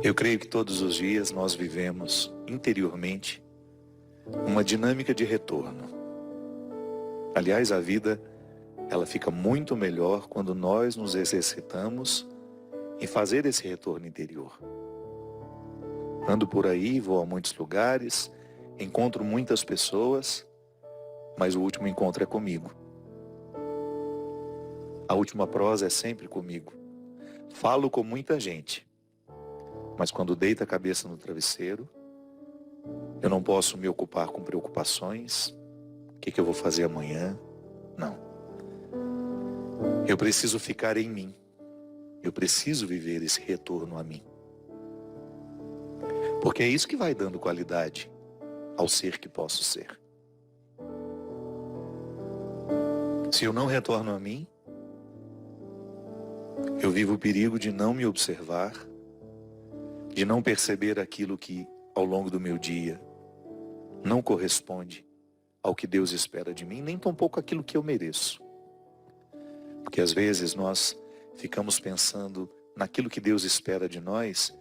Eu creio que todos os dias nós vivemos interiormente uma dinâmica de retorno. Aliás, a vida, ela fica muito melhor quando nós nos exercitamos em fazer esse retorno interior. Ando por aí, vou a muitos lugares, encontro muitas pessoas, mas o último encontro é comigo. A última prosa é sempre comigo. Falo com muita gente, mas quando deito a cabeça no travesseiro, eu não posso me ocupar com preocupações. O que eu vou fazer amanhã? Não. Eu preciso ficar em mim. Eu preciso viver esse retorno a mim. Porque é isso que vai dando qualidade ao ser que posso ser. Se eu não retorno a mim, eu vivo o perigo de não me observar, de não perceber aquilo que, ao longo do meu dia, não corresponde ao que Deus espera de mim, nem tampouco aquilo que eu mereço. Porque às vezes nós ficamos pensando naquilo que Deus espera de nós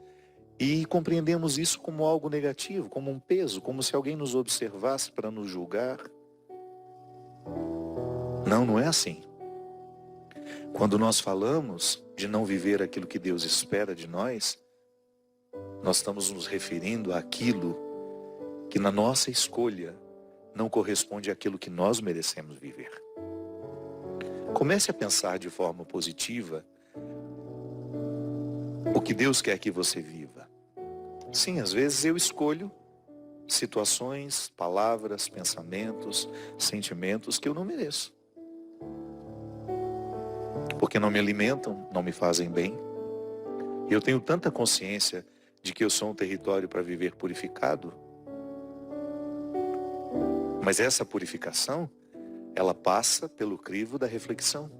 e compreendemos isso como algo negativo, como um peso, como se alguém nos observasse para nos julgar. Não, não é assim. Quando nós falamos de não viver aquilo que Deus espera de nós, nós estamos nos referindo àquilo que na nossa escolha não corresponde àquilo que nós merecemos viver. Comece a pensar de forma positiva o que Deus quer que você viva. Sim, às vezes eu escolho situações, palavras, pensamentos, sentimentos que eu não mereço. Porque não me alimentam, não me fazem bem. E eu tenho tanta consciência de que eu sou um território para viver purificado. Mas essa purificação, ela passa pelo crivo da reflexão.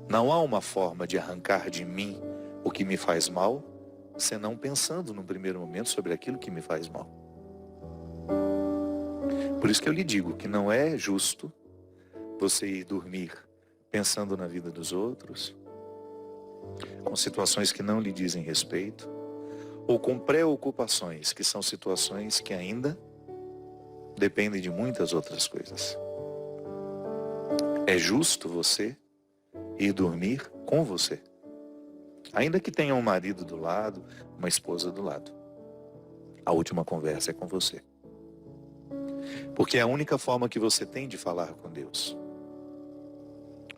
Não há uma forma de arrancar de mim o que me faz mal, senão pensando num primeiro momento sobre aquilo que me faz mal. Por isso que eu lhe digo que não é justo você ir dormir pensando na vida dos outros, com situações que não lhe dizem respeito, ou com preocupações, que são situações que ainda dependem de muitas outras coisas. É justo você ir dormir com você, ainda que tenha um marido do lado, uma esposa do lado. A última conversa é com você. Porque é a única forma que você tem de falar com Deus.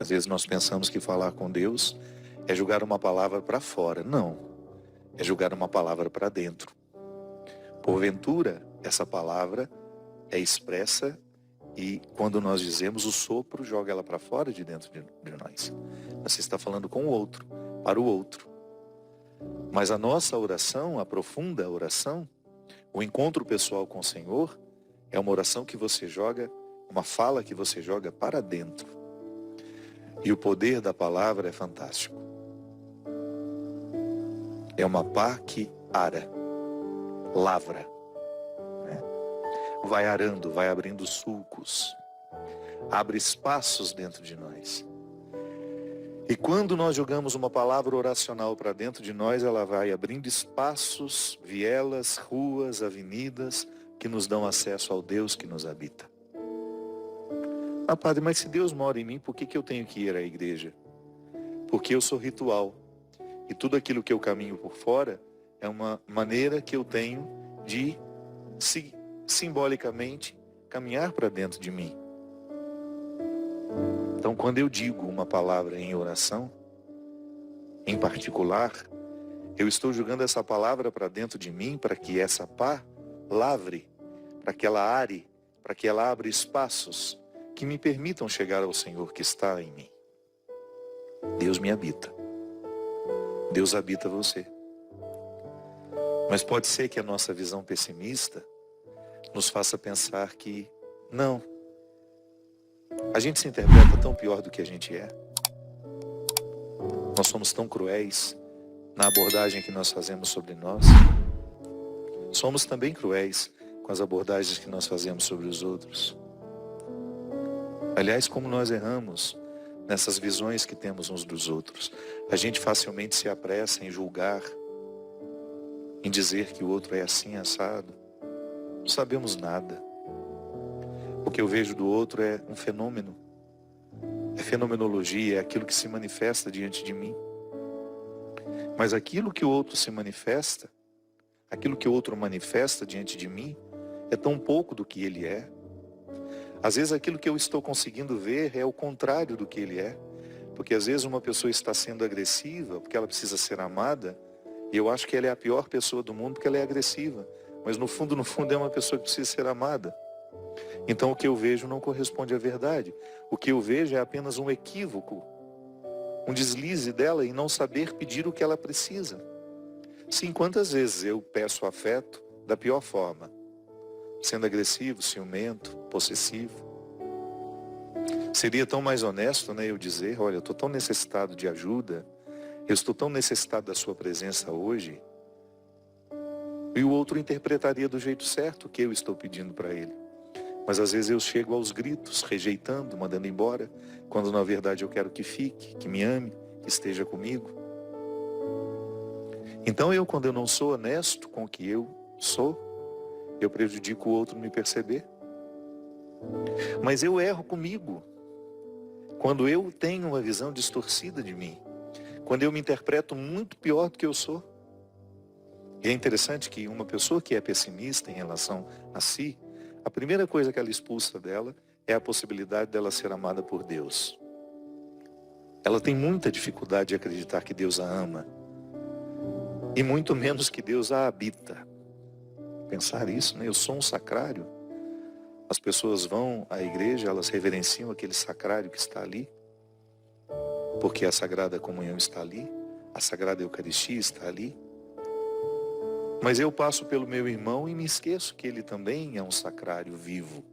Às vezes nós pensamos que falar com Deus é jogar uma palavra para fora. Não, é jogar uma palavra para dentro. Porventura, essa palavra é expressa e quando nós dizemos o sopro, joga ela para fora de dentro de nós. Você está falando com o outro, para o outro. Mas a nossa oração, a profunda oração, o encontro pessoal com o Senhor, é uma oração que você joga, uma fala que você joga para dentro. E o poder da palavra é fantástico. É uma pá que ara, lavra, né? Vai arando, vai abrindo sulcos, abre espaços dentro de nós. E quando nós jogamos uma palavra oracional para dentro de nós, ela vai abrindo espaços, vielas, ruas, avenidas, que nos dão acesso ao Deus que nos habita. Ah, padre, mas se Deus mora em mim, por que eu tenho que ir à igreja? Porque eu sou ritual. E tudo aquilo que eu caminho por fora é uma maneira que eu tenho de, simbolicamente, caminhar para dentro de mim. Então, quando eu digo uma palavra em oração, em particular, eu estou jogando essa palavra para dentro de mim para que essa pá lavre, para que ela are, para que ela abra espaços que me permitam chegar ao Senhor que está em mim. Deus me habita. Deus habita você. Mas pode ser que a nossa visão pessimista nos faça pensar que não. A gente se interpreta tão pior do que a gente é. Nós somos tão cruéis na abordagem que nós fazemos sobre nós. Somos também cruéis com as abordagens que nós fazemos sobre os outros. Aliás, como nós erramos nessas visões que temos uns dos outros. A gente facilmente se apressa em julgar, em dizer que o outro é assim assado. Não sabemos nada. O que eu vejo do outro é um fenômeno. É fenomenologia, é aquilo que se manifesta diante de mim. Mas aquilo que o outro se manifesta, aquilo que o outro manifesta diante de mim, é tão pouco do que ele é. Às vezes aquilo que eu estou conseguindo ver é o contrário do que ele é. Porque às vezes uma pessoa está sendo agressiva porque ela precisa ser amada, e eu acho que ela é a pior pessoa do mundo porque ela é agressiva. Mas no fundo é uma pessoa que precisa ser amada. Então o que eu vejo não corresponde à verdade. O que eu vejo é apenas um equívoco, um deslize dela em não saber pedir o que ela precisa. Sim, quantas vezes eu peço afeto da pior forma, sendo agressivo, ciumento, possessivo. Seria tão mais honesto, né, eu dizer, olha, eu estou tão necessitado de ajuda, eu estou tão necessitado da sua presença hoje, e o outro interpretaria do jeito certo o que eu estou pedindo para ele. Mas às vezes eu chego aos gritos, rejeitando, mandando embora, quando na verdade eu quero que fique, que me ame, que esteja comigo. Então quando eu não sou honesto com o que eu sou, eu prejudico o outro me perceber. Mas eu erro comigo, quando eu tenho uma visão distorcida de mim, quando eu me interpreto muito pior do que eu sou. E é interessante que uma pessoa que é pessimista em relação a si, a primeira coisa que ela expulsa dela é a possibilidade dela ser amada por Deus. Ela tem muita dificuldade de acreditar que Deus a ama, e muito menos que Deus a habita. Pensar isso, né? Eu sou um sacrário. As pessoas vão à igreja, elas reverenciam aquele sacrário que está ali, porque a Sagrada Comunhão está ali, a Sagrada Eucaristia está ali. Mas eu passo pelo meu irmão e me esqueço que ele também é um sacrário vivo,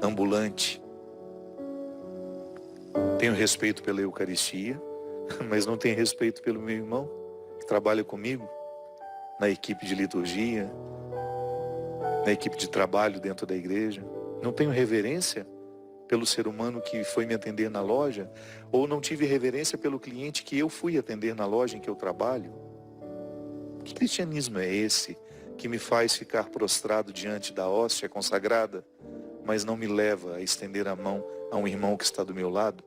ambulante. Tenho respeito pela Eucaristia, mas não tenho respeito pelo meu irmão, que trabalha comigo na equipe de liturgia, na equipe de trabalho dentro da igreja. Não tenho reverência pelo ser humano que foi me atender na loja, ou não tive reverência pelo cliente que eu fui atender na loja em que eu trabalho. Que cristianismo é esse que me faz ficar prostrado diante da hóstia consagrada, mas não me leva a estender a mão a um irmão que está do meu lado?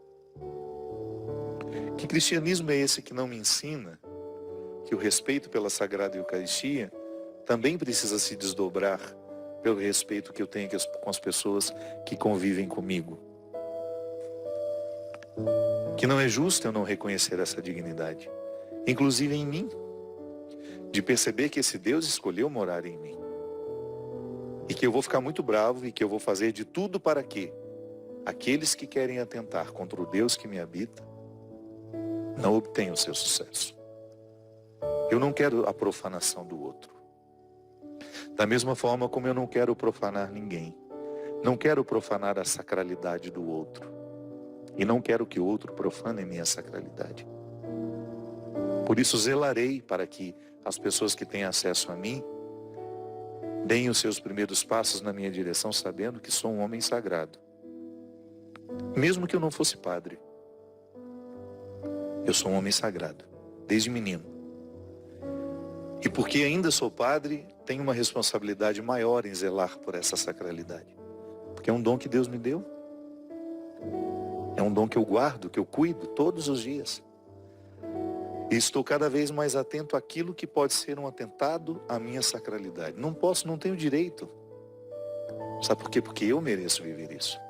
Que cristianismo é esse que não me ensina que o respeito pela Sagrada Eucaristia também precisa se desdobrar pelo respeito que eu tenho com as pessoas que convivem comigo? Que não é justo eu não reconhecer essa dignidade, inclusive em mim, de perceber que esse Deus escolheu morar em mim. E que eu vou ficar muito bravo e que eu vou fazer de tudo para que aqueles que querem atentar contra o Deus que me habita não obtenham o seu sucesso. Eu não quero a profanação do outro. Da mesma forma como eu não quero profanar ninguém. Não quero profanar a sacralidade do outro. E não quero que o outro profane minha sacralidade. Por isso zelarei para que as pessoas que têm acesso a mim deem os seus primeiros passos na minha direção, sabendo que sou um homem sagrado. Mesmo que eu não fosse padre, eu sou um homem sagrado, desde menino. E porque ainda sou padre, tenho uma responsabilidade maior em zelar por essa sacralidade. Porque é um dom que Deus me deu. É um dom que eu guardo, que eu cuido todos os dias. E estou cada vez mais atento àquilo que pode ser um atentado à minha sacralidade. Não posso, não tenho direito. Sabe por quê? Porque eu mereço viver isso.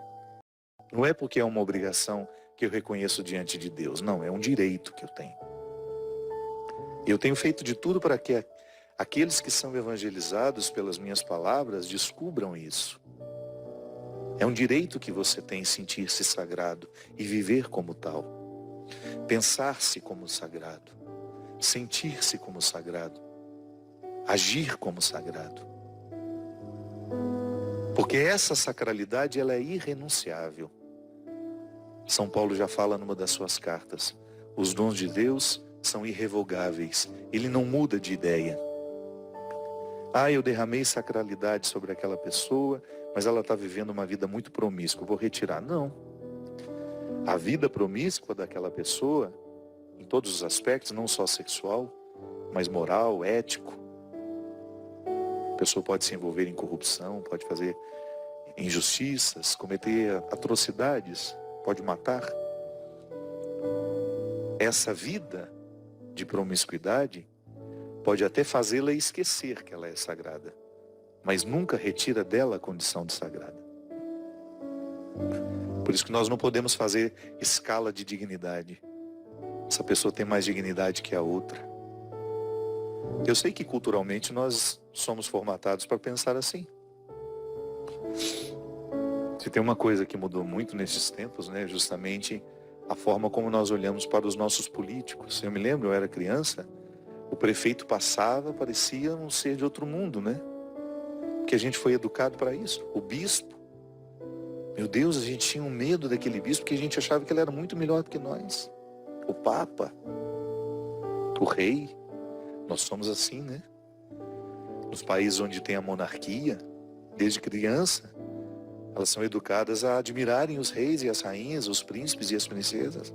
Não é porque é uma obrigação que eu reconheço diante de Deus. Não, é um direito que eu tenho. Eu tenho feito de tudo para que aqueles que são evangelizados pelas minhas palavras descubram isso. É um direito que você tem sentir-se sagrado e viver como tal. Pensar-se como sagrado, sentir-se como sagrado, agir como sagrado. Porque essa sacralidade, ela é irrenunciável. São Paulo já fala numa das suas cartas: os dons de Deus são irrevogáveis, ele não muda de ideia. Eu derramei sacralidade sobre aquela pessoa, mas ela está vivendo uma vida muito promíscua, vou retirar. Não. A vida promíscua daquela pessoa, em todos os aspectos, não só sexual, mas moral, ético, A pessoa pode se envolver em corrupção, pode fazer injustiças, cometer atrocidades, pode matar. Essa vida de promiscuidade pode até fazê-la esquecer que ela é sagrada, mas nunca retira dela a condição de sagrada. Por isso que nós não podemos fazer escala de dignidade. Essa pessoa tem mais dignidade que a outra. Eu sei que culturalmente nós somos formatados para pensar assim. Se tem uma coisa que mudou muito nesses tempos, né, justamente a forma como nós olhamos para os nossos políticos. Eu me lembro, eu era criança, o prefeito passava, parecia um ser de outro mundo, né? Porque a gente foi educado para isso. O bispo, meu Deus, a gente tinha um medo daquele bispo porque a gente achava que ele era muito melhor do que nós. O Papa, o rei, nós somos assim, né? Nos países onde tem a monarquia, desde criança, elas são educadas a admirarem os reis e as rainhas, os príncipes e as princesas.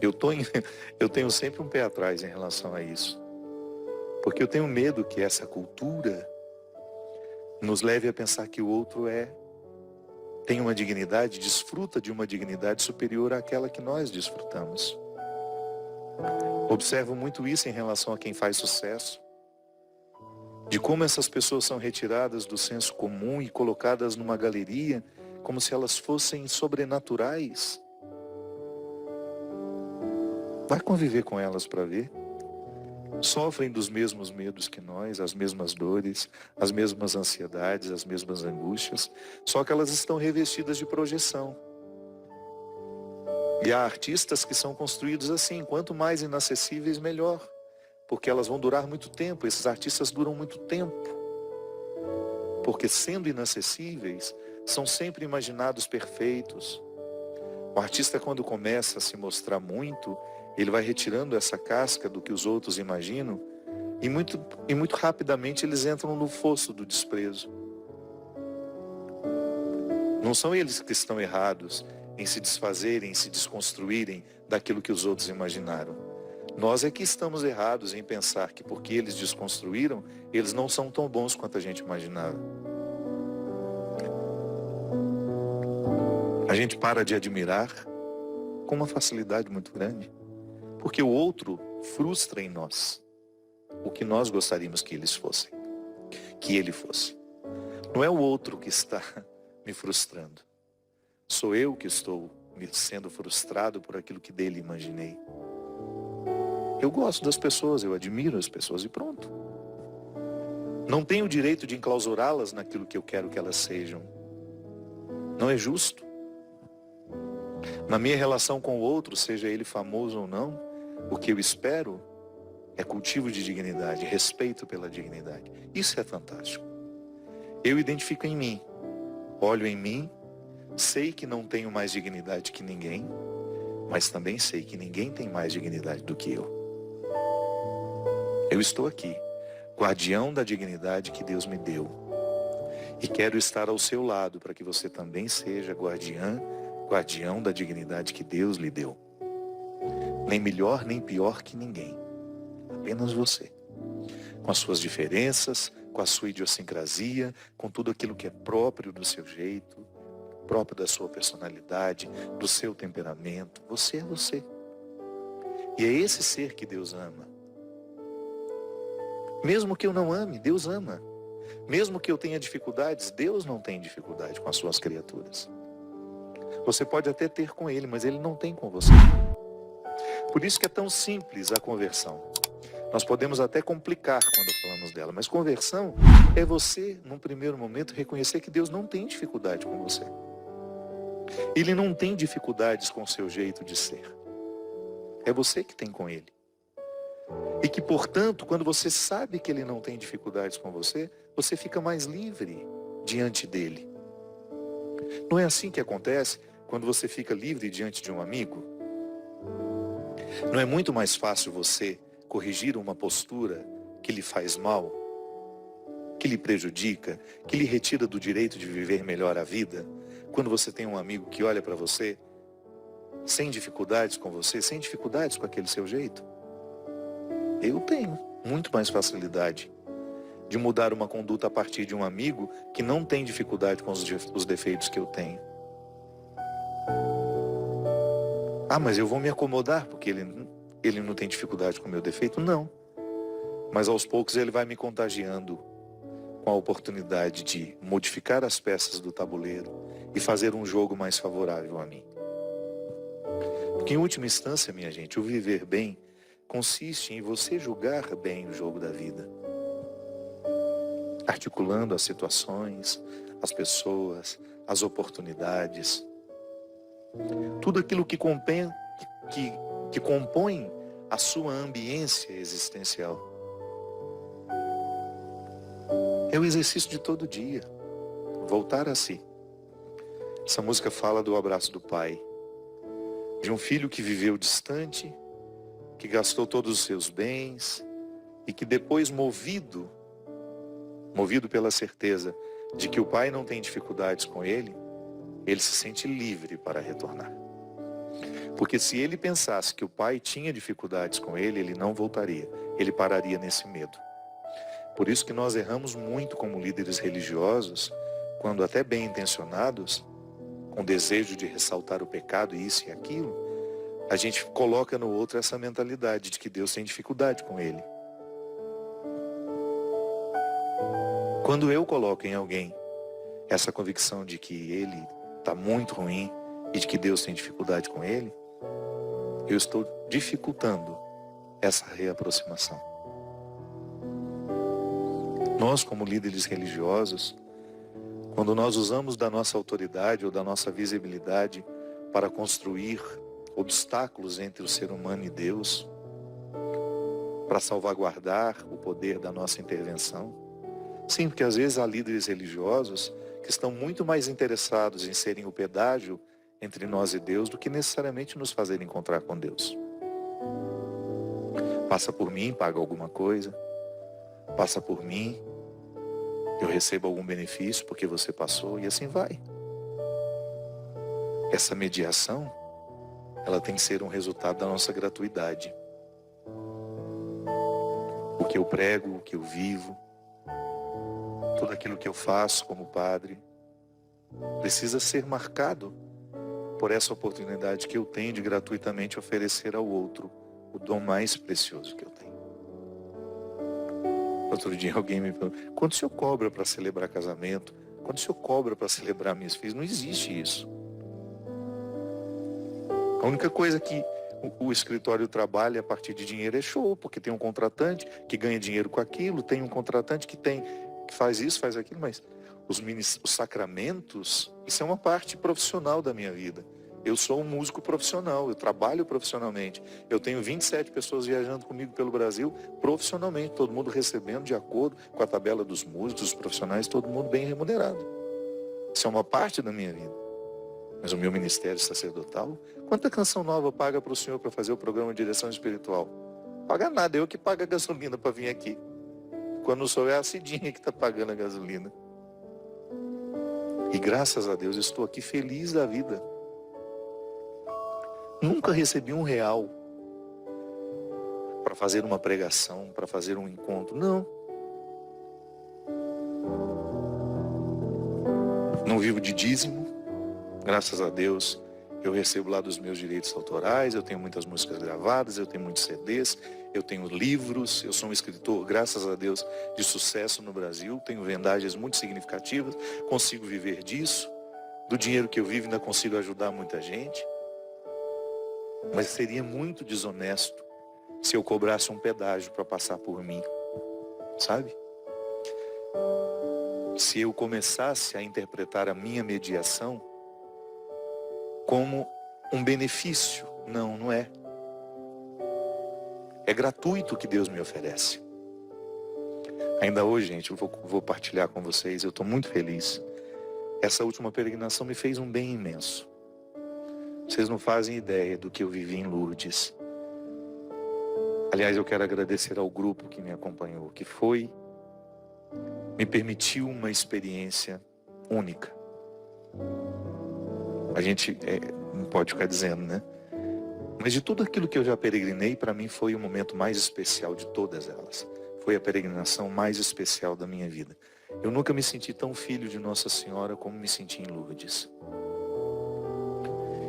Eu tenho sempre um pé atrás em relação a isso. Porque eu tenho medo que essa cultura nos leve a pensar que o outro tem uma dignidade, desfruta de uma dignidade superior àquela que nós desfrutamos. Observo muito isso em relação a quem faz sucesso. De como essas pessoas são retiradas do senso comum e colocadas numa galeria como se elas fossem sobrenaturais. Vai conviver com elas para ver. Sofrem dos mesmos medos que nós, as mesmas dores, as mesmas ansiedades, as mesmas angústias, só que elas estão revestidas de projeção. E há artistas que são construídos assim, quanto mais inacessíveis, melhor. Porque elas vão durar muito tempo, esses artistas duram muito tempo. Porque sendo inacessíveis, são sempre imaginados perfeitos. O artista, quando começa a se mostrar muito, ele vai retirando essa casca do que os outros imaginam e muito rapidamente eles entram no fosso do desprezo. Não são eles que estão errados em se desfazerem, em se desconstruírem daquilo que os outros imaginaram. Nós é que estamos errados em pensar que porque eles desconstruíram, eles não são tão bons quanto a gente imaginava. A gente para de admirar com uma facilidade muito grande. Porque o outro frustra em nós o que nós gostaríamos que eles fossem, que ele fosse. Não é o outro que está me frustrando. Sou eu que estou sendo frustrado por aquilo que dele imaginei. Eu gosto das pessoas, eu admiro as pessoas e pronto. Não tenho o direito de enclausurá-las naquilo que eu quero que elas sejam. Não é justo. Na minha relação com o outro, seja ele famoso ou não, o que eu espero é cultivo de dignidade, respeito pela dignidade. Isso é fantástico. Eu identifico em mim, olho em mim, sei que não tenho mais dignidade que ninguém, mas também sei que ninguém tem mais dignidade do que eu. Eu estou aqui, guardião da dignidade que Deus me deu. E quero estar ao seu lado para que você também seja guardião da dignidade que Deus lhe deu. Nem melhor nem pior que ninguém. Apenas você. Com as suas diferenças, com a sua idiosincrasia, com tudo aquilo que é próprio do seu jeito, próprio da sua personalidade, do seu temperamento. Você é você. E é esse ser que Deus ama. Mesmo que eu não ame, Deus ama. Mesmo que eu tenha dificuldades, Deus não tem dificuldade com as suas criaturas. Você pode até ter com Ele, mas Ele não tem com você. Por isso que é tão simples a conversão. Nós podemos até complicar quando falamos dela, mas conversão é você, num primeiro momento, reconhecer que Deus não tem dificuldade com você. Ele não tem dificuldades com o seu jeito de ser. É você que tem com Ele. E que, portanto, quando você sabe que Ele não tem dificuldades com você, você fica mais livre diante dEle. Não é assim que acontece quando você fica livre diante de um amigo? Não é muito mais fácil você corrigir uma postura que lhe faz mal, que lhe prejudica, que lhe retira do direito de viver melhor a vida, quando você tem um amigo que olha para você sem dificuldades com você, sem dificuldades com aquele seu jeito? Eu tenho muito mais facilidade de mudar uma conduta a partir de um amigo que não tem dificuldade com os defeitos que eu tenho. Ah, mas eu vou me acomodar porque ele não tem dificuldade com o meu defeito? Não. Mas aos poucos ele vai me contagiando com a oportunidade de modificar as peças do tabuleiro e fazer um jogo mais favorável a mim. Porque em última instância, minha gente, o viver bem consiste em você julgar bem o jogo da vida, articulando as situações, as pessoas, as oportunidades, tudo aquilo que compõe a sua ambiência existencial. É o exercício de todo dia, voltar a si. Essa música fala do abraço do pai, de um filho que viveu distante, que gastou todos os seus bens e que depois, movido pela certeza de que o pai não tem dificuldades com ele se sente livre para retornar. Porque se ele pensasse que o pai tinha dificuldades com ele não voltaria, ele pararia nesse medo. Por isso que nós erramos muito como líderes religiosos, quando até bem intencionados, com desejo de ressaltar o pecado, isso e aquilo, a gente coloca no outro essa mentalidade de que Deus tem dificuldade com ele. Quando eu coloco em alguém essa convicção de que ele está muito ruim e de que Deus tem dificuldade com ele, eu estou dificultando essa reaproximação. Nós, como líderes religiosos, quando nós usamos da nossa autoridade ou da nossa visibilidade para construir obstáculos entre o ser humano e Deus, para salvaguardar o poder da nossa intervenção, sim, porque às vezes há líderes religiosos que estão muito mais interessados em serem o pedágio entre nós e Deus do que necessariamente nos fazer encontrar com Deus. Passa por mim, paga alguma coisa. Passa por mim, eu recebo algum benefício porque você passou, e assim vai. Essa mediação, ela tem que ser um resultado da nossa gratuidade. O que eu prego, o que eu vivo, tudo aquilo que eu faço como padre, precisa ser marcado por essa oportunidade que eu tenho de gratuitamente oferecer ao outro o dom mais precioso que eu tenho. Outro dia alguém me perguntou: quanto o senhor cobra para celebrar casamento? Quanto o senhor cobra para celebrar minhas filhas? Não existe isso. A única coisa que o escritório trabalha a partir de dinheiro é show, porque tem um contratante que ganha dinheiro com aquilo, tem um contratante que faz isso, faz aquilo, mas os sacramentos, isso é uma parte profissional da minha vida. Eu sou um músico profissional, eu trabalho profissionalmente. Eu tenho 27 pessoas viajando comigo pelo Brasil profissionalmente, todo mundo recebendo de acordo com a tabela dos músicos, dos profissionais, todo mundo bem remunerado. Isso é uma parte da minha vida. Mas o meu ministério sacerdotal, quanta canção nova paga para o senhor para fazer o programa de direção espiritual? Paga nada, eu que pago a gasolina para vir aqui. Quando o senhor é a Cidinha que está pagando a gasolina. E graças a Deus estou aqui feliz da vida. Nunca recebi R$1 para fazer uma pregação, para fazer um encontro. Não. Não vivo de dízimo. Graças a Deus, eu recebo lá dos meus direitos autorais, eu tenho muitas músicas gravadas, eu tenho muitos CDs, eu tenho livros, eu sou um escritor, graças a Deus, de sucesso no Brasil, tenho vendagens muito significativas, consigo viver disso, do dinheiro que eu vivo ainda consigo ajudar muita gente. Mas seria muito desonesto se eu cobrasse um pedágio para passar por mim, sabe? Se eu começasse a interpretar a minha mediação como um benefício. Não, não é. É gratuito o que Deus me oferece. Ainda hoje, gente, eu vou partilhar com vocês, eu estou muito feliz. Essa última peregrinação me fez um bem imenso. Vocês não fazem ideia do que eu vivi em Lourdes. Aliás, eu quero agradecer ao grupo que me acompanhou, que me permitiu uma experiência única. A gente não pode ficar dizendo, né? Mas de tudo aquilo que eu já peregrinei, para mim foi o momento mais especial de todas elas. foi a peregrinação mais especial da minha vida. Eu nunca me senti tão filho de Nossa Senhora como me senti em Lourdes.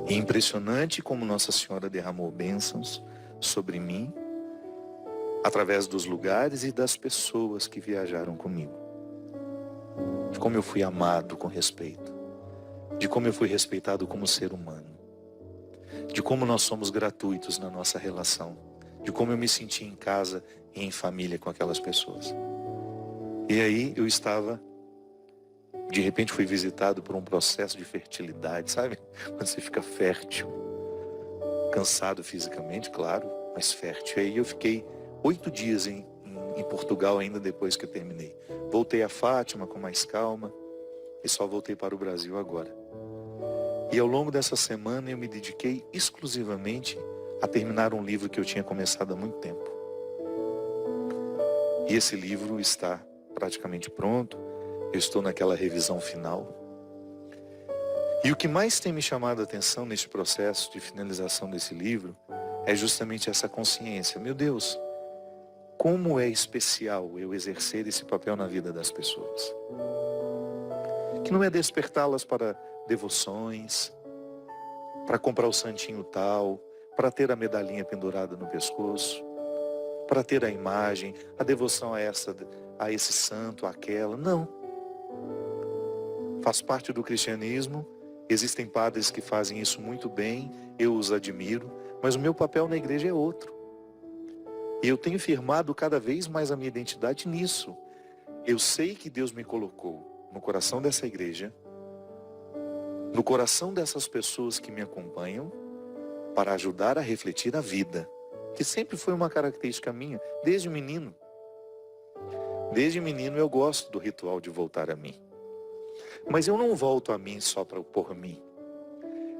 E impressionante como Nossa Senhora derramou bênçãos sobre mim, através dos lugares e das pessoas que viajaram comigo. De como eu fui amado com respeito. De como eu fui respeitado como ser humano. De como nós somos gratuitos na nossa relação. De como eu me senti em casa e em família com aquelas pessoas. E aí eu estava, de repente fui visitado por um processo de fertilidade, sabe? Quando você fica fértil. Cansado fisicamente, claro, mas fértil. Aí eu fiquei 8 dias em Portugal ainda depois que eu terminei. Voltei a Fátima com mais calma e só voltei para o Brasil agora. E ao longo dessa semana eu me dediquei exclusivamente a terminar um livro que eu tinha começado há muito tempo. E esse livro está praticamente pronto. Eu estou naquela revisão final. E o que mais tem me chamado a atenção neste processo de finalização desse livro é justamente essa consciência. Meu Deus, como é especial eu exercer esse papel na vida das pessoas. Que não é despertá-las para devoções, para comprar o santinho tal, para ter a medalhinha pendurada no pescoço, para ter a imagem, a devoção a esse santo, àquela. Não. Faz parte do cristianismo, existem padres que fazem isso muito bem, eu os admiro, mas o meu papel na igreja é outro. E eu tenho firmado cada vez mais a minha identidade nisso. Eu sei que Deus me colocou no coração dessa igreja, no coração dessas pessoas que me acompanham, para ajudar a refletir a vida, que sempre foi uma característica minha, desde menino. Desde menino eu gosto do ritual de voltar a mim. Mas eu não volto a mim só por mim.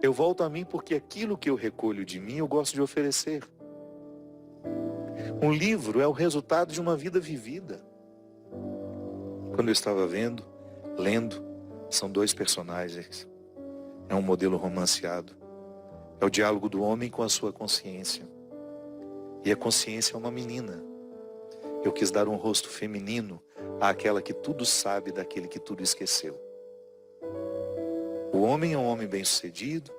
Eu volto a mim porque aquilo que eu recolho de mim eu gosto de oferecer. Um livro é o resultado de uma vida vivida. Quando eu estava lendo, são 2 personagens. É um modelo romanceado. É o diálogo do homem com a sua consciência. E a consciência é uma menina. Eu quis dar um rosto feminino àquela que tudo sabe daquele que tudo esqueceu. O homem é um homem bem-sucedido,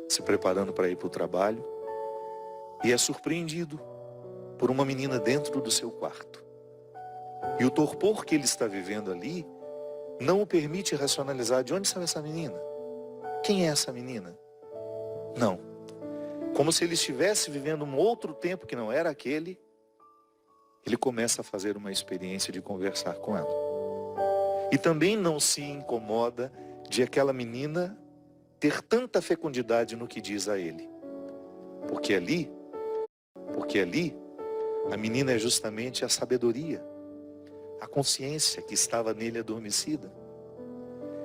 se preparando para ir para o trabalho, e é surpreendido por uma menina dentro do seu quarto. E o torpor que ele está vivendo ali não o permite racionalizar de onde saiu essa menina. Quem é essa menina? Não. Como se ele estivesse vivendo um outro tempo que não era aquele, ele começa a fazer uma experiência de conversar com ela. E também não se incomoda de aquela menina ter tanta fecundidade no que diz a ele. Porque ali, a menina é justamente a sabedoria, a consciência que estava nele adormecida.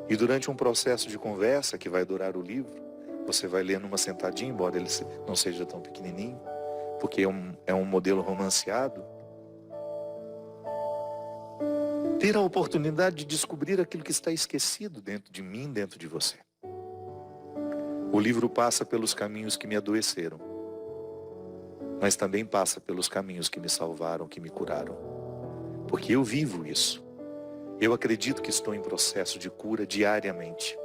E durante um processo de conversa que vai durar o livro, você vai ler numa sentadinha, embora ele não seja tão pequenininho, porque é um modelo romanceado. Ter a oportunidade de descobrir aquilo que está esquecido dentro de mim, dentro de você. O livro passa pelos caminhos que me adoeceram, mas também passa pelos caminhos que me salvaram, que me curaram. Porque eu vivo isso. Eu acredito que estou em processo de cura diariamente.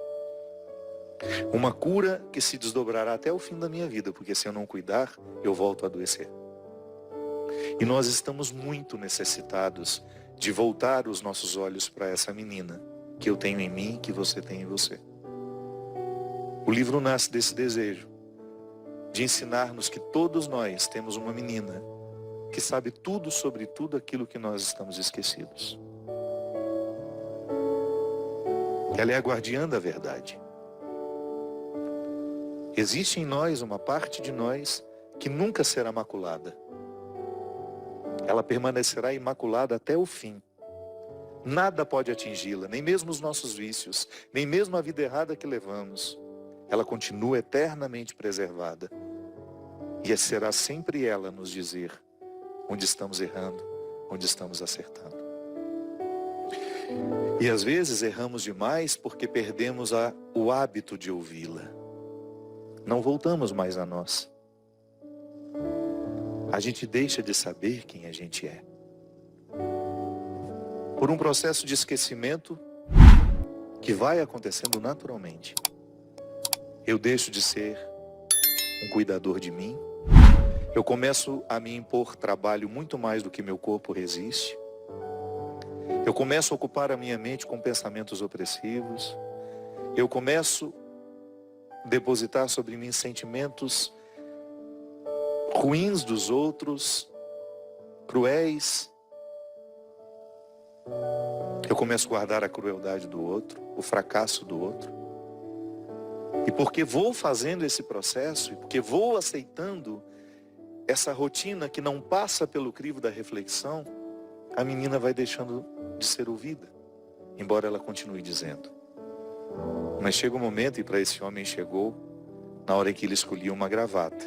Uma cura que se desdobrará até o fim da minha vida, porque se eu não cuidar, eu volto a adoecer. E nós estamos muito necessitados de voltar os nossos olhos para essa menina que eu tenho em mim, que você tem em você. O livro nasce desse desejo de ensinar-nos que todos nós temos uma menina que sabe tudo sobre tudo aquilo que nós estamos esquecidos. Ela é a guardiã da verdade. Existe em nós uma parte de nós que nunca será maculada. Ela permanecerá imaculada até o fim. Nada pode atingi-la, nem mesmo os nossos vícios, nem mesmo a vida errada que levamos. Ela continua eternamente preservada. E será sempre ela nos dizer onde estamos errando, onde estamos acertando. E às vezes erramos demais porque perdemos o hábito de ouvi-la. Não voltamos mais a nós. A gente deixa de saber quem a gente é. por um processo de esquecimento que vai acontecendo naturalmente. Eu deixo de ser um cuidador de mim. Eu começo a me impor trabalho muito mais do que meu corpo resiste. Eu começo a ocupar a minha mente com pensamentos opressivos. Eu começo a depositar sobre mim sentimentos ruins dos outros, cruéis. Eu começo a guardar a crueldade do outro, o fracasso do outro. E porque vou fazendo esse processo, e porque vou aceitando essa rotina que não passa pelo crivo da reflexão, a menina vai deixando de ser ouvida, embora ela continue dizendo. Mas chega um momento, e para esse homem chegou, na hora em que ele escolhia uma gravata.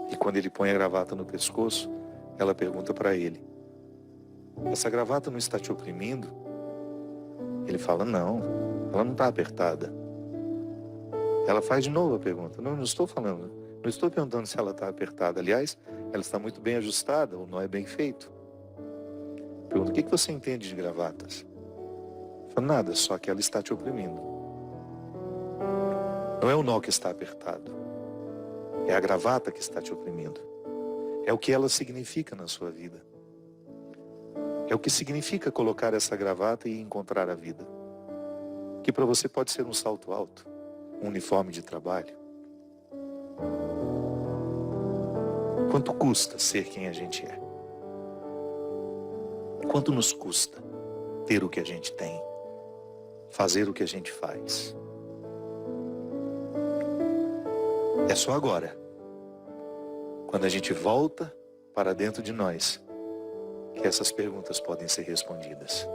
E quando ele põe a gravata no pescoço, ela pergunta para ele: essa gravata não está te oprimindo? Ele fala: não, ela não está apertada. Ela faz de novo a pergunta: não estou falando, não estou perguntando se ela está apertada. Aliás, ela está muito bem ajustada, ou não é bem feito. Pergunta: o que você entende de gravatas? Fala: nada, só que ela está te oprimindo. Não é o nó que está apertado, é a gravata que está te oprimindo. É o que ela significa na sua vida. É o que significa colocar essa gravata e encontrar a vida. Que para você pode ser um salto alto, um uniforme de trabalho. Quanto custa ser quem a gente é? Quanto nos custa ter o que a gente tem, fazer o que a gente faz? É só agora, quando a gente volta para dentro de nós, que essas perguntas podem ser respondidas.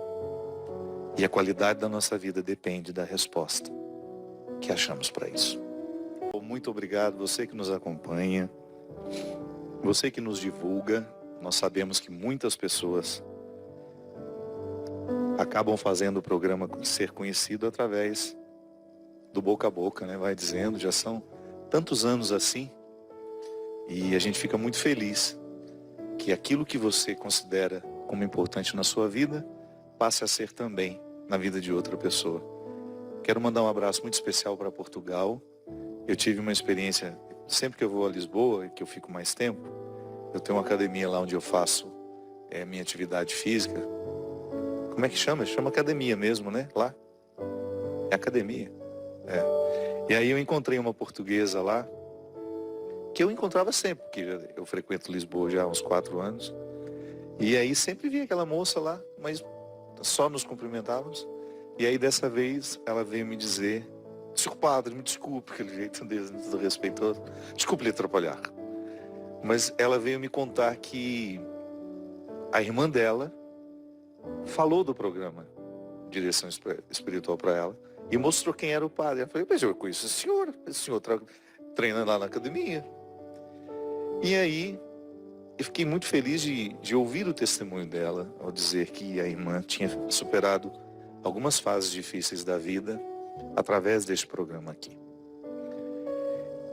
E a qualidade da nossa vida depende da resposta que achamos para isso. Muito obrigado, você que nos acompanha, você que nos divulga. Nós sabemos que muitas pessoas acabam fazendo o programa ser conhecido através do boca a boca, né? Vai dizendo, já são tantos anos assim, e a gente fica muito feliz que aquilo que você considera como importante na sua vida passe a ser também na vida de outra pessoa. Quero mandar um abraço muito especial para Portugal. Eu tive uma experiência, sempre que eu vou a Lisboa, que eu fico mais tempo, eu tenho uma academia lá onde eu faço minha atividade física. Como é que chama? Chama academia mesmo, né? Lá. É academia. É. E aí eu encontrei uma portuguesa lá, que eu encontrava sempre, porque eu frequento Lisboa já há uns 4 anos. E aí sempre via aquela moça lá, mas só nos cumprimentávamos. E aí dessa vez ela veio me dizer: senhor padre, me desculpe, aquele jeito desrespeitoso, desculpe lhe atrapalhar. Mas ela veio me contar que a irmã dela falou do programa Direção Espiritual para ela e mostrou quem era o padre. Eu falei: mas eu conheço esse senhor treina lá na academia. E aí eu fiquei muito feliz de ouvir o testemunho dela ao dizer que a irmã tinha superado algumas fases difíceis da vida através deste programa aqui.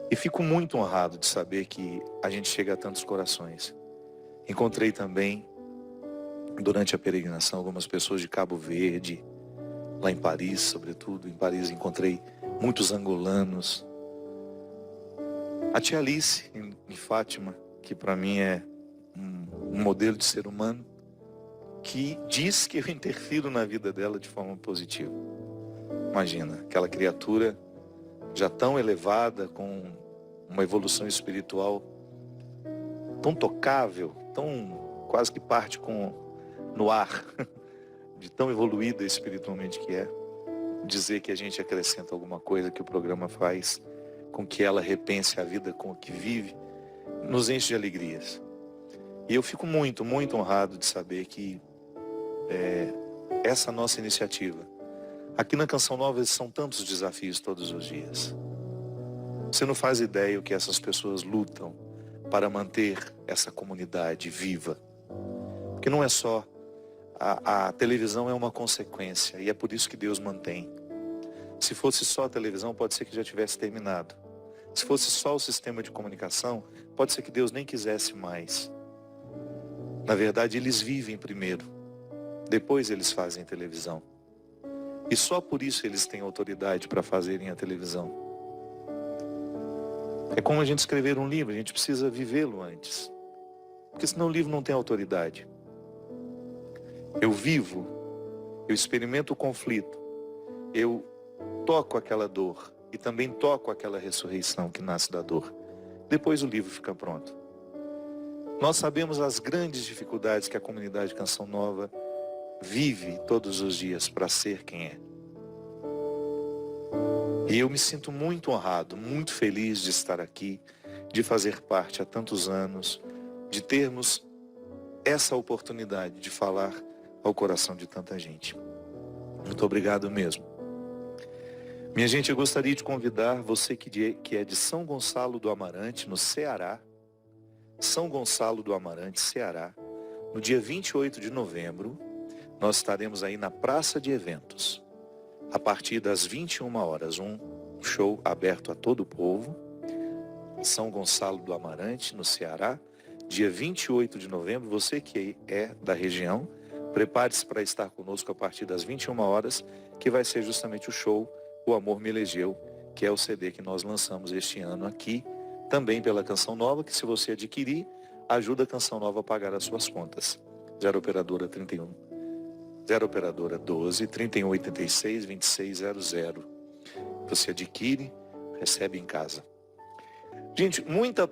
E fico muito honrado de saber que a gente chega a tantos corações. Encontrei também, durante a peregrinação, algumas pessoas de Cabo Verde, lá em Paris, sobretudo. Em Paris encontrei muitos angolanos. A tia Alice, em Fátima, que para mim é um modelo de ser humano, que diz que eu interfiro na vida dela de forma positiva. Imagina, aquela criatura já tão elevada, com uma evolução espiritual tão tocável, tão quase que parte no ar, de tão evoluída espiritualmente que é, dizer que a gente acrescenta alguma coisa que o programa faz com que ela repense a vida com o que vive, nos enche de alegrias. E eu fico muito, muito honrado de saber que essa nossa iniciativa, aqui na Canção Nova, são tantos desafios todos os dias. Você não faz ideia o que essas pessoas lutam para manter essa comunidade viva. Porque não é só, a televisão é uma consequência, e é por isso que Deus mantém. Se fosse só a televisão, pode ser que já tivesse terminado. Se fosse só o sistema de comunicação, pode ser que Deus nem quisesse mais. Na verdade, eles vivem primeiro, Depois eles fazem televisão. E só por isso eles têm autoridade para fazerem a televisão. É como a gente escrever um livro, a gente precisa vivê-lo antes. Porque senão o livro não tem autoridade. Eu vivo, eu experimento o conflito, eu toco aquela dor e também toco aquela ressurreição que nasce da dor. Depois o livro fica pronto. Nós sabemos as grandes dificuldades que a comunidade Canção Nova vive todos os dias para ser quem é. E eu me sinto muito honrado, muito feliz de estar aqui, de fazer parte há tantos anos, de termos essa oportunidade de falar ao coração de tanta gente. Muito obrigado mesmo. Minha gente, eu gostaria de convidar você que é de São Gonçalo do Amarante, no Ceará, São Gonçalo do Amarante, Ceará, no dia 28 de novembro, nós estaremos aí na Praça de Eventos, a partir das 21 horas, um show aberto a todo o povo, São Gonçalo do Amarante, no Ceará, dia 28 de novembro, você que é da região, prepare-se para estar conosco a partir das 21 horas, que vai ser justamente o show O Amor Me Elegeu, que é o CD que nós lançamos este ano aqui, também pela Canção Nova, que se você adquirir, ajuda a Canção Nova a pagar as suas contas. 0 operadora 31, 0 operadora 12, 3186 2600. Você adquire, recebe em casa. Gente, muita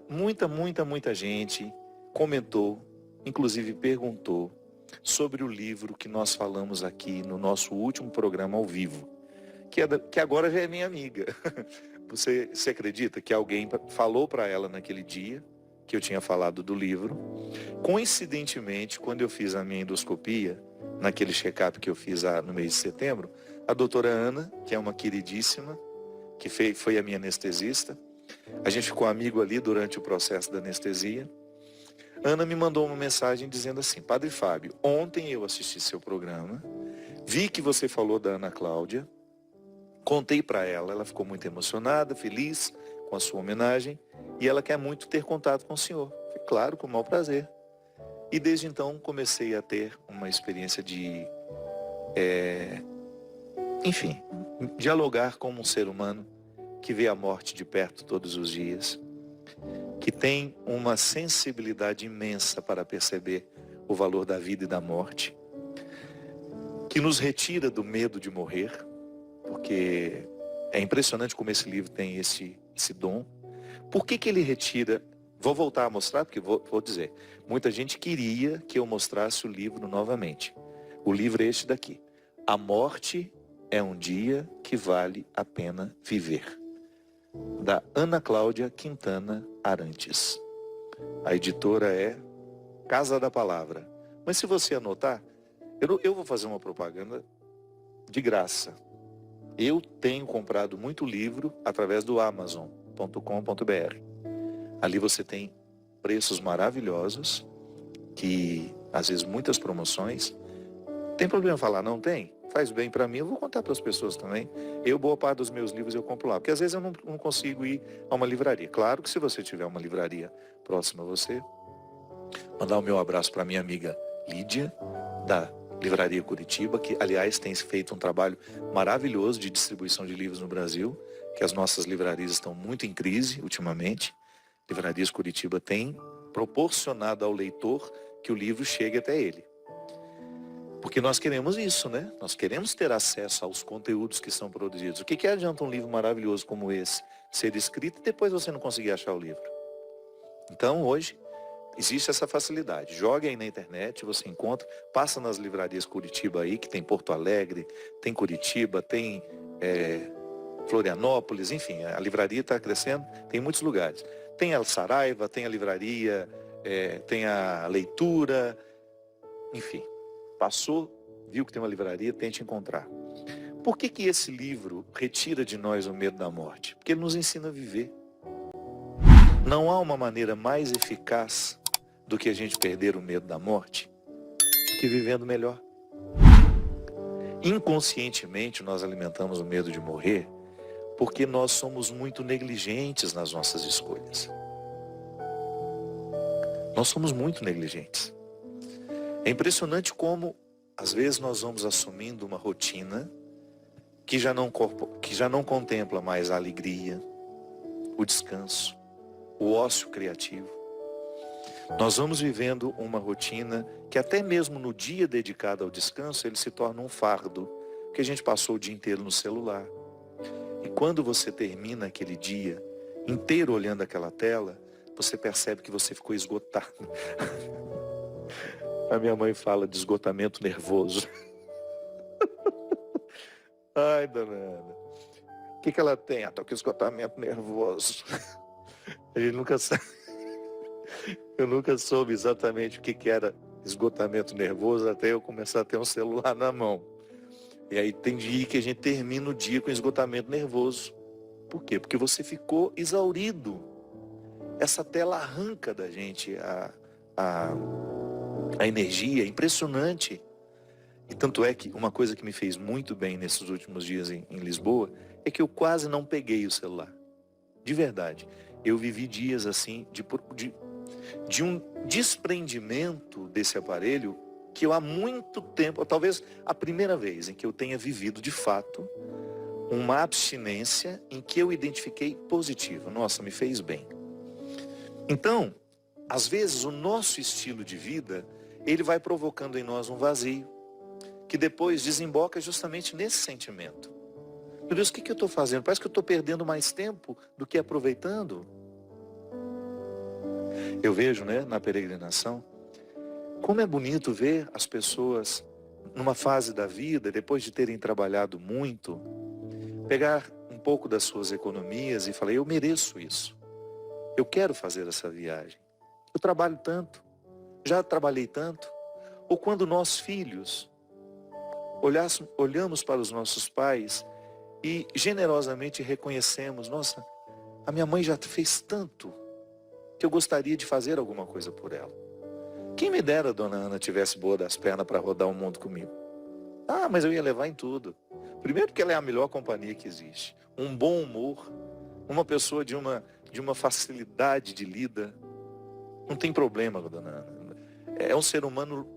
gente comentou, inclusive perguntou, sobre o livro que nós falamos aqui no nosso último programa ao vivo, que agora já é minha amiga. Você acredita que alguém falou para ela naquele dia que eu tinha falado do livro? Coincidentemente, quando eu fiz a minha endoscopia, naquele check-up que eu fiz no mês de setembro, a doutora Ana, que é uma queridíssima, que foi a minha anestesista, a gente ficou amigo ali durante o processo da anestesia. Ana me mandou uma mensagem dizendo assim: Padre Fábio, ontem eu assisti seu programa, vi que você falou da Ana Cláudia, contei para ela, ela ficou muito emocionada, feliz com a sua homenagem, e ela quer muito ter contato com o senhor. Falei, claro, com o maior prazer. E desde então comecei a ter uma experiência de, dialogar como um ser humano que vê a morte de perto todos os dias, que tem uma sensibilidade imensa para perceber o valor da vida e da morte, que nos retira do medo de morrer, porque é impressionante como esse livro tem esse dom. Por que ele retira? Vou voltar a mostrar, porque vou dizer, muita gente queria que eu mostrasse o livro novamente. O livro é este daqui. A morte é um dia que vale a pena viver, da Ana Cláudia Quintana Arantes. A editora é Casa da Palavra. Mas se você anotar, eu vou fazer uma propaganda de graça. Eu tenho comprado muito livro através do Amazon.com.br. Ali você tem preços maravilhosos, que às vezes muitas promoções. Tem problema falar, não tem? Faz bem para mim, eu vou contar para as pessoas também. Boa parte dos meus livros eu compro lá, porque às vezes eu não consigo ir a uma livraria. Claro que se você tiver uma livraria próxima a você, mandar o meu abraço para minha amiga Lídia, da Livraria Curitiba, que aliás tem feito um trabalho maravilhoso de distribuição de livros no Brasil, que as nossas livrarias estão muito em crise ultimamente. Livrarias Curitiba tem proporcionado ao leitor que o livro chegue até ele. Porque nós queremos isso, né? Nós queremos ter acesso aos conteúdos que são produzidos. O que adianta um livro maravilhoso como esse ser escrito e depois você não conseguir achar o livro? Então, hoje, existe essa facilidade. Jogue aí na internet, você encontra, passa nas livrarias Curitiba aí, que tem Porto Alegre, tem Curitiba, tem Florianópolis, enfim, a livraria está crescendo, tem muitos lugares. Tem a Saraiva, tem a livraria, tem a leitura, enfim. Passou, viu que tem uma livraria, tente encontrar. Por que esse livro retira de nós o medo da morte? Porque ele nos ensina a viver. Não há uma maneira mais eficaz do que a gente perder o medo da morte que vivendo melhor. Inconscientemente nós alimentamos o medo de morrer porque nós somos muito negligentes nas nossas escolhas. Nós somos muito negligentes. É impressionante como às vezes nós vamos assumindo uma rotina que já não contempla mais a alegria, o descanso, o ócio criativo. Nós vamos vivendo uma rotina que até mesmo no dia dedicado ao descanso, ele se torna um fardo, porque a gente passou o dia inteiro no celular. E quando você termina aquele dia inteiro olhando aquela tela, você percebe que você ficou esgotado. A minha mãe fala de esgotamento nervoso. Ai, dona Ana. O que ela tem? Ah, tô com esgotamento nervoso. A gente nunca sabe. Eu nunca soube exatamente o que era esgotamento nervoso até eu começar a ter um celular na mão. E aí tem dia que a gente termina o dia com esgotamento nervoso. Por quê? Porque você ficou exaurido. Essa tela arranca da gente a energia, impressionante. E tanto é que uma coisa que me fez muito bem nesses últimos dias em Lisboa é que eu quase não peguei o celular. De verdade. Eu vivi dias assim de um desprendimento desse aparelho que eu há muito tempo, talvez a primeira vez em que eu tenha vivido de fato uma abstinência em que eu identifiquei positivo. Nossa, me fez bem. Então, às vezes o nosso estilo de vida, ele vai provocando em nós um vazio, que depois desemboca justamente nesse sentimento. Meu Deus, o que eu estou fazendo? Parece que eu estou perdendo mais tempo do que aproveitando. Eu vejo, na peregrinação, como é bonito ver as pessoas numa fase da vida, depois de terem trabalhado muito, pegar um pouco das suas economias e falar, eu mereço isso. Eu quero fazer essa viagem. Eu trabalho tanto, já trabalhei tanto. Ou quando nós filhos olhamos para os nossos pais e generosamente reconhecemos, nossa, a minha mãe já fez tanto que eu gostaria de fazer alguma coisa por ela. Quem me dera a dona Ana tivesse boa das pernas para rodar o mundo comigo. Ah, mas eu ia levar em tudo. Primeiro porque ela é a melhor companhia que existe. Um bom humor, uma pessoa de uma facilidade de lida. Não tem problema, dona Ana. É um ser humano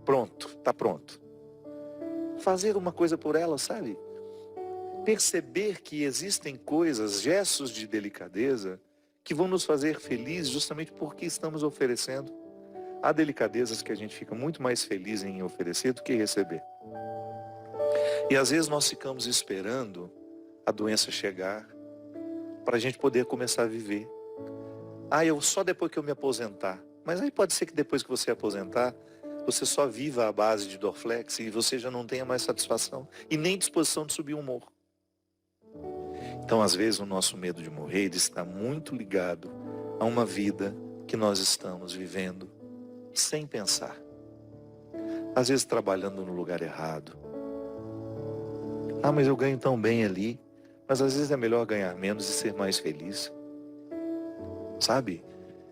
pronto, está pronto. Fazer uma coisa por ela, sabe? Perceber que existem coisas, gestos de delicadeza, que vão nos fazer felizes justamente porque estamos oferecendo. Há delicadezas que a gente fica muito mais feliz em oferecer do que receber. E às vezes nós ficamos esperando a doença chegar para a gente poder começar a viver. Ah, eu só depois que eu me aposentar. Mas aí pode ser que depois que você aposentar, você só viva à base de Dorflex e você já não tenha mais satisfação e nem disposição de subir o morro. Então, às vezes, o nosso medo de morrer está muito ligado a uma vida que nós estamos vivendo sem pensar. Às vezes, trabalhando no lugar errado. Ah, mas eu ganho tão bem ali. Mas às vezes é melhor ganhar menos e ser mais feliz. Sabe?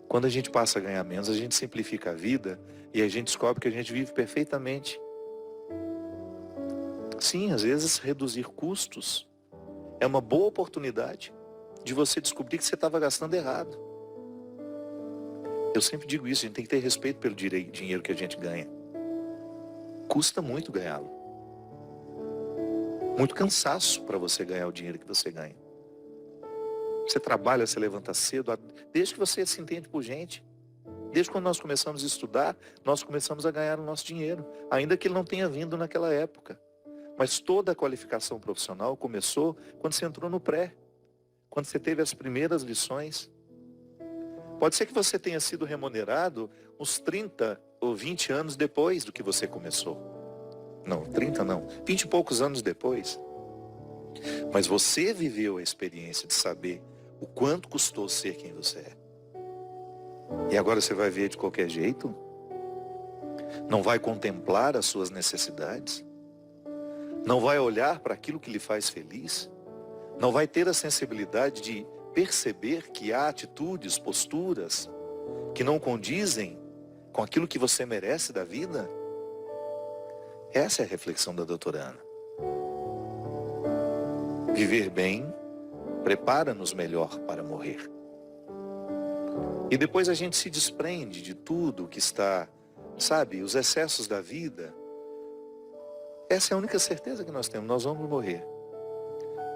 Quando a gente passa a ganhar menos, a gente simplifica a vida e a gente descobre que a gente vive perfeitamente. Sim, às vezes reduzir custos é uma boa oportunidade de você descobrir que você estava gastando errado. Eu sempre digo isso, a gente tem que ter respeito pelo dinheiro que a gente ganha. Custa muito ganhá-lo. Muito cansaço para você ganhar o dinheiro que você ganha. Você trabalha, você levanta cedo, desde que você se entende por gente. Desde quando nós começamos a estudar, nós começamos a ganhar o nosso dinheiro, ainda que ele não tenha vindo naquela época. Mas toda a qualificação profissional começou quando você entrou no pré, quando você teve as primeiras lições. Pode ser que você tenha sido remunerado uns 30 ou 20 anos depois do que você começou. Não, 30 não, 20 e poucos anos depois. Mas você viveu a experiência de saber o quanto custou ser quem você é. E agora você vai ver de qualquer jeito? Não vai contemplar as suas necessidades? Não vai olhar para aquilo que lhe faz feliz? Não vai ter a sensibilidade de perceber que há atitudes, posturas que não condizem com aquilo que você merece da vida? Essa é a reflexão da doutora Ana. Viver bem prepara-nos melhor para morrer. E depois a gente se desprende de tudo que está, sabe, os excessos da vida Essa é a única certeza que nós temos, nós vamos morrer.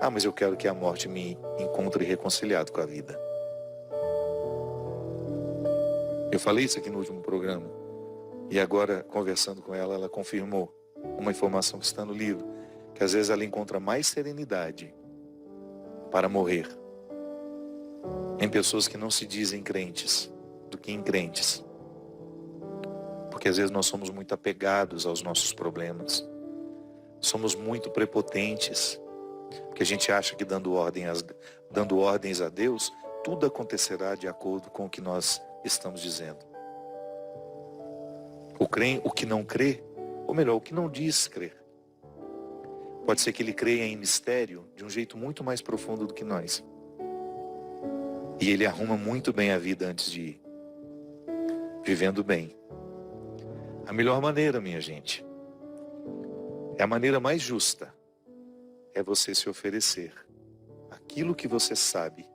Ah, mas eu quero que a morte me encontre reconciliado com a vida. Eu falei isso aqui no último programa. E agora, conversando com ela, ela confirmou uma informação que está no livro. Que às vezes ela encontra mais serenidade para morrer em pessoas que não se dizem crentes do que em crentes. Porque às vezes nós somos muito apegados aos nossos problemas. Somos muito prepotentes. Porque a gente acha que dando ordens a Deus, tudo acontecerá de acordo com o que nós estamos dizendo. O que não crê, ou melhor, o que não diz crer. Pode ser que ele creia em mistério de um jeito muito mais profundo do que nós. E ele arruma muito bem a vida antes de ir. Vivendo bem. A melhor maneira, minha gente, é a maneira mais justa, é você se oferecer aquilo que você sabe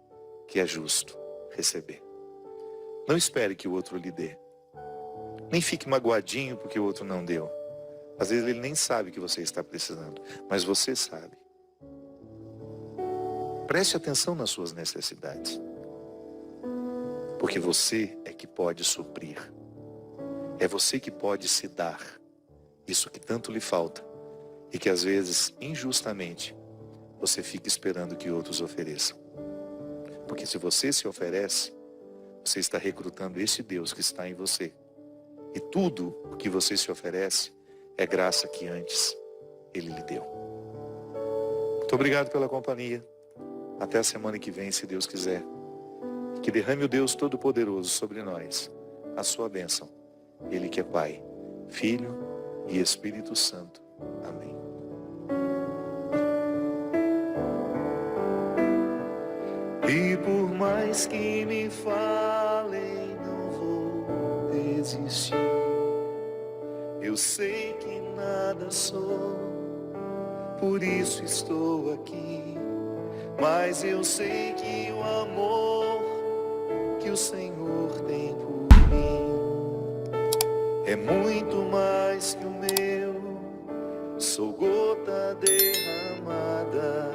que é justo receber. Não espere que o outro lhe dê. Nem fique magoadinho porque o outro não deu. Às vezes ele nem sabe que você está precisando, mas você sabe. Preste atenção nas suas necessidades. Porque você é que pode suprir. É você que pode se dar isso que tanto lhe falta e que às vezes, injustamente, você fica esperando que outros ofereçam. Porque se você se oferece, você está recrutando esse Deus que está em você. E tudo o que você se oferece é graça que antes Ele lhe deu. Muito obrigado pela companhia. Até a semana que vem, se Deus quiser. Que derrame o Deus Todo-Poderoso sobre nós a sua bênção. Ele que é Pai, Filho e Espírito Santo. Amém. E por mais que me falem, não vou desistir. Eu sei que nada sou, por isso estou aqui. Mas eu sei que o amor que o Senhor tem por mim é muito mais que o meu. Sou gota derramada